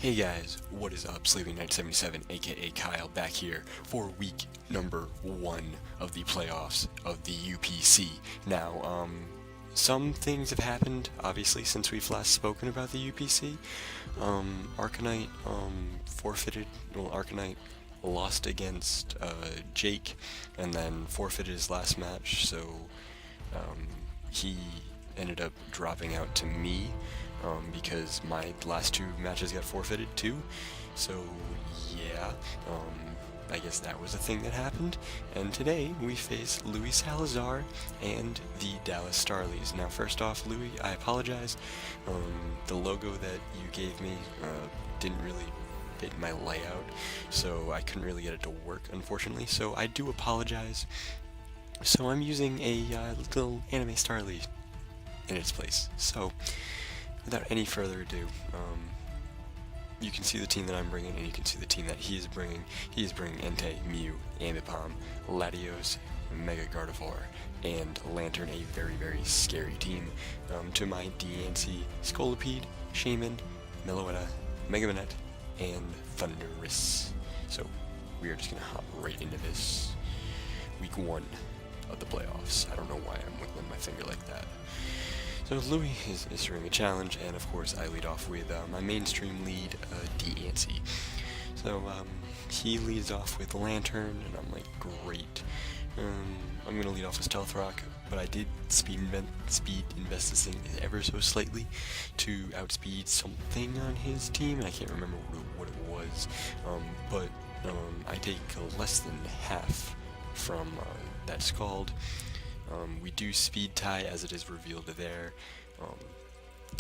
Hey guys, what is up? Sleeping Knight 77, aka Kyle, back here for week number 1 of the playoffs of the UPC. Now, some things have happened, obviously, since we've last spoken about the UPC. Arcanite, forfeited, well, Arcanite lost against, Jake, and then forfeited his last match, so, he ended up dropping out to me. Because my last 2 matches got forfeited too, so yeah, I guess that was a thing that happened, and today we face Luis Salazar and the Dallas Starlys. Now first off, Louis, I apologize, the logo that you gave me didn't really fit my layout, so I couldn't really get it to work, unfortunately, so I do apologize. So I'm using a little anime Starly in its place, so without any further ado, you can see the team that I'm bringing, and you can see the team that he is bringing. He is bringing Entei, Mew, Ambipom, Latios, Mega Gardevoir, and Lantern, a very, very scary team. To my DNC, Scolipede, Shaman, Meloetta, Mega Manette, and Thundurus. So, we are just going to hop right into this week 1 of the playoffs. I don't know why I'm wiggling my finger like that. So Louis is issuing a challenge, and of course I lead off with my mainstream lead, DNC. So he leads off with Lantern, and I'm like, great. I'm going to lead off with Stealth Rock, but I did speed invest this thing ever so slightly to outspeed something on his team, and I can't remember what it was, but I take less than half from that Scald. We do speed tie, as it is revealed there.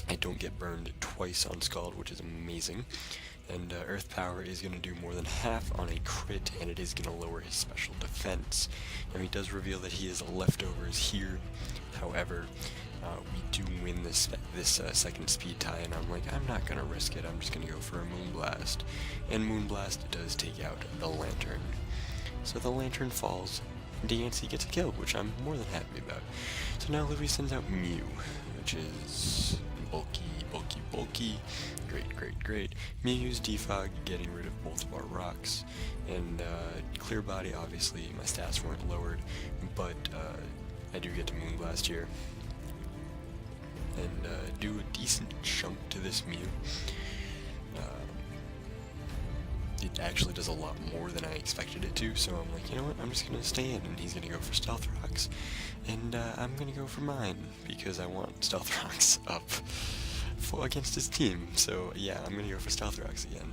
I don't get burned twice on Scald, which is amazing. And Earth Power is going to do more than half on a crit, and it is going to lower his special defense. And he does reveal that he has leftovers here. However, we do win this second speed tie, and I'm like, I'm not going to risk it. I'm just going to go for a Moonblast. And Moonblast does take out the Lantern. So the Lantern falls. DNC gets a kill, which I'm more than happy about. So now Louis sends out Mew, which is bulky. Great. Mew's defog, getting rid of both of our rocks. And Clear Body, obviously, my stats weren't lowered, but I do get to Moonblast here. And do a decent chunk to this Mew. It actually does a lot more than I expected it to, so I'm like, you know what, I'm just going to stay in, and he's going to go for Stealth Rocks, and I'm going to go for mine, because I want Stealth Rocks up against his team, so yeah, I'm going to go for Stealth Rocks again,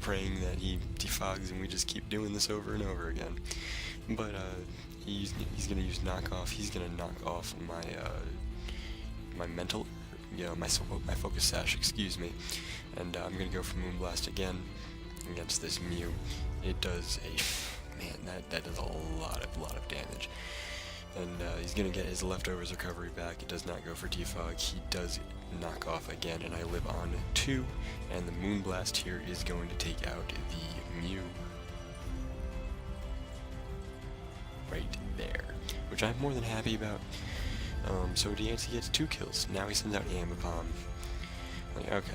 praying that he defogs and we just keep doing this over and over again, but he's going to use Knockoff. He's going to knock off my mental, my focus sash, excuse me, and I'm gonna go for Moonblast again against this Mew. It does that does a lot of damage, and he's gonna get his leftovers recovery back. It does not go for defog. He does knock off again, and I live on 2, and the Moonblast here is going to take out the Mew right there, which I'm more than happy about. So DNC gets 2 kills. Now he sends out Ambipom. Like, okay.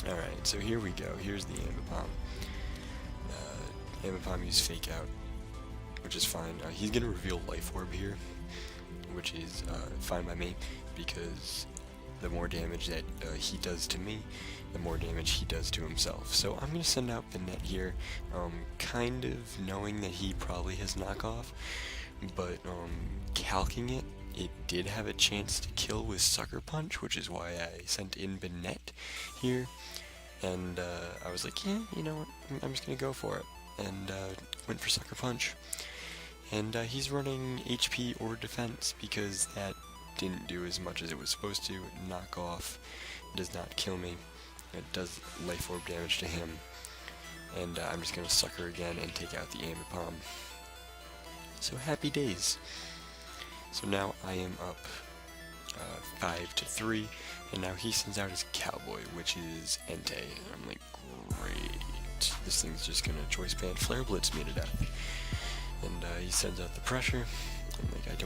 Alright, so here we go. Here's the Ambipom. Ambipom used Fake Out, which is fine. He's going to reveal Life Orb here, which is fine by me, because the more damage that he does to me, the more damage he does to himself. So I'm going to send out the net here, kind of knowing that he probably has knockoff, but calcing it, it did have a chance to kill with Sucker Punch, which is why I sent in Banette here, and I was like, yeah, you know what, I'm just going to go for it, and went for Sucker Punch, and he's running HP or defense, because that didn't do as much as it was supposed to. Knock off does not kill me, it does Life Orb damage to him, and I'm just going to Sucker again and take out the Ambipom. So happy days. So now I am up 5-3, and now he sends out his Cowboy, which is Entei. And I'm like, great. This thing's just gonna Choice Band Flare Blitz me to death. And he sends out the pressure. I'm like, I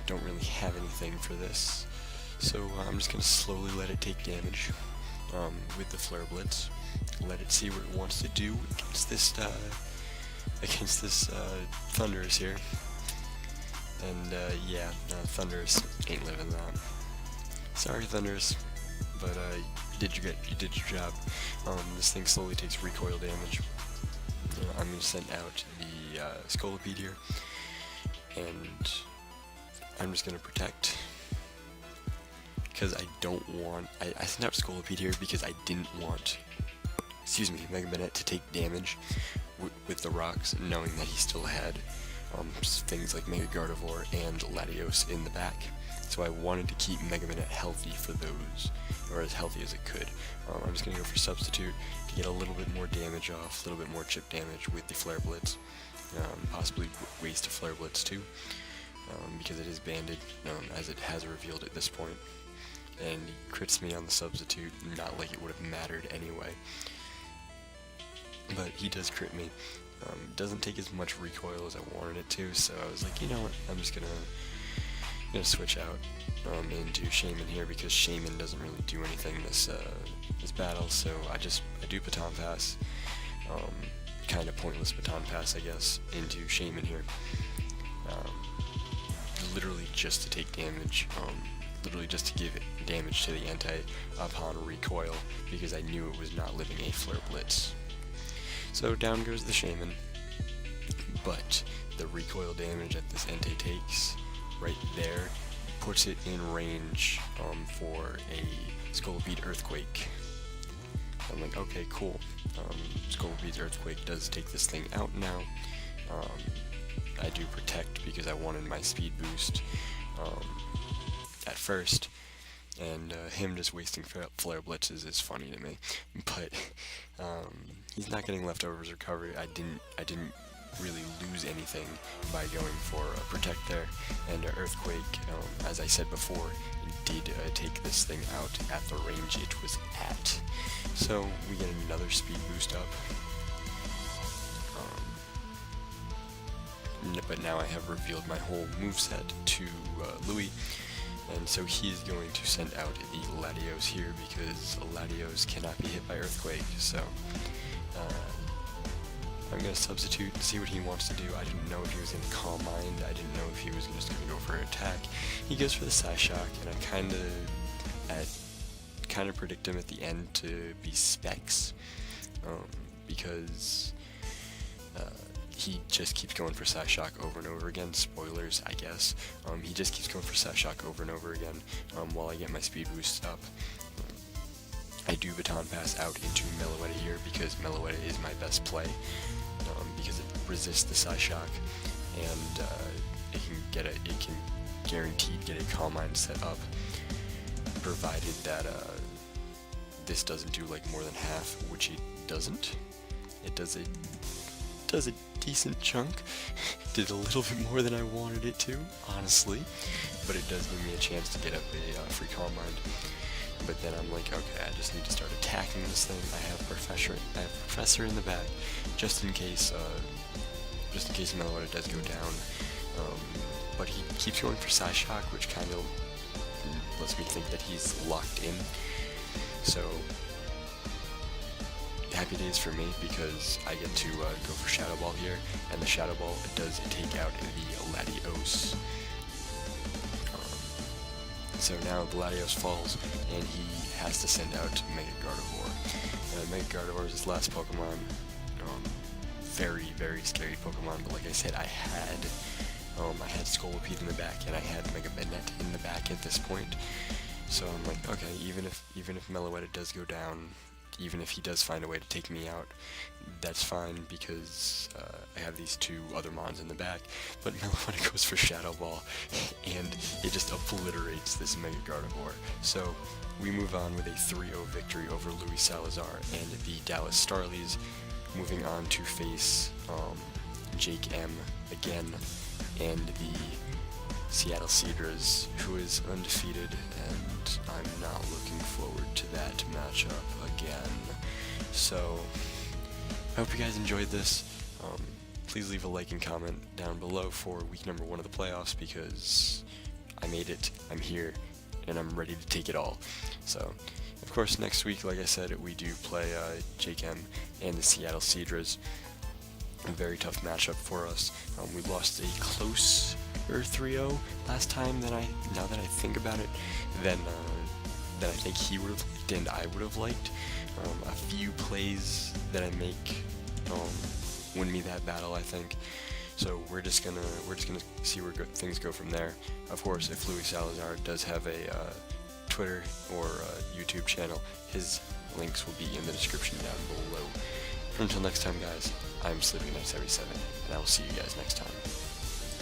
don't really have anything for this. So I'm just gonna slowly let it take damage. with the Flare Blitz. Let it see what it wants to do against this Thunderous here. And yeah, Thunderous ain't living that. Sorry, Thunderous, but you did your job. This thing slowly takes recoil damage. I'm gonna send out the Scolipede here, and I'm just gonna protect. Because I don't want, I sent out Scolipede here because I didn't want, Mega Banette to take damage with the rocks, knowing that he still had things like Mega Gardevoir and Latios in the back. So I wanted to keep Mega Banette healthy for those, or as healthy as it could. I'm just going to go for Substitute to get a little bit more damage off, a little bit more chip damage with the Flare Blitz. Possibly waste a Flare Blitz too, because it is banded, as it has revealed at this point. And he crits me on the Substitute, not like it would have mattered anyway. But he does crit me. Doesn't take as much recoil as I wanted it to, so I was like, you know what, I'm just gonna switch out into Shaman here, because Shaman doesn't really do anything this battle, so I do Baton Pass, kind of pointless Baton Pass, I guess, into Shaman here, literally just to take damage, literally just to give damage to the Entei upon recoil, because I knew it was not living a Flare Blitz. So down goes the Shaman, but the recoil damage that this Entei takes right there puts it in range for a Scolipede Earthquake. I'm like, okay, cool. Scolipede's Earthquake does take this thing out now. I do protect because I wanted my speed boost at first, and him just wasting Flare Blitzes is funny to me. But he's not getting leftovers recovery. I didn't really lose anything by going for a Protect there, and Earthquake, as I said before, did take this thing out at the range it was at. So we get another speed boost up. But now I have revealed my whole moveset to Louis, and so he's going to send out the Latios here, because Latios cannot be hit by Earthquake, so I'm going to substitute and see what he wants to do. I didn't know if he was going to Calm Mind, I didn't know if he was just going to go for an attack. He goes for the Psyshock, and I kind of predict him at the end to be Specs, because he just keeps going for Psyshock over and over again. Spoilers, I guess. He just keeps going for Psyshock over and over again while I get my speed boost up. I do Baton Pass out into Meloetta here, because Meloetta is my best play, because it resists the Psyshock, and it can guaranteed get a Calm Mind set up, provided that this doesn't do like more than half, which it doesn't. It does a decent chunk. Did a little bit more than I wanted it to, honestly, but it does give me a chance to get up a free Calm Mind. But then I'm like, okay, I just need to start attacking this thing. I have Professor in the back, just in case Meloetta does go down. But he keeps going for Psyshock, which kind of lets me think that he's locked in. So happy days for me, because I get to go for Shadow Ball here, and the Shadow Ball does take out the Latios. So now the Latios falls, and he has to send out Mega Gardevoir. Mega Gardevoir is his last Pokemon. Very, very scary Pokemon, but like I said, I had Scolipede in the back, and I had Mega Banette in the back at this point. So I'm like, okay, even if Meloetta does go down, even if he does find a way to take me out, that's fine, because I have these two other Mons in the back. But Meloetta goes for Shadow Ball, and it just obliterates this Mega Gardevoir. So we move on with a 3-0 victory over Luis Salazar and the Dallas Starlys, moving on to face Jake M again, and the Seattle Seadras, who is undefeated, and I'm not looking forward to that matchup again. So I hope you guys enjoyed this. Please leave a like and comment down below for week number 1 of the playoffs, because I made it, I'm here, and I'm ready to take it all. So Of course, next week, like I said, we do play Jake M and the Seattle Cedras. A very tough matchup for us. We lost a closer 3-0 last time. Now that I think about it, than I think he would have liked and I would have liked. A few plays that I make win me that battle, I think. So we're just gonna see where things go from there. Of course, if Luis Salazar does have a Twitter or YouTube channel, his links will be in the description down below. Until next time, guys, I'm Sleeping Night 77, and I will see you guys next time.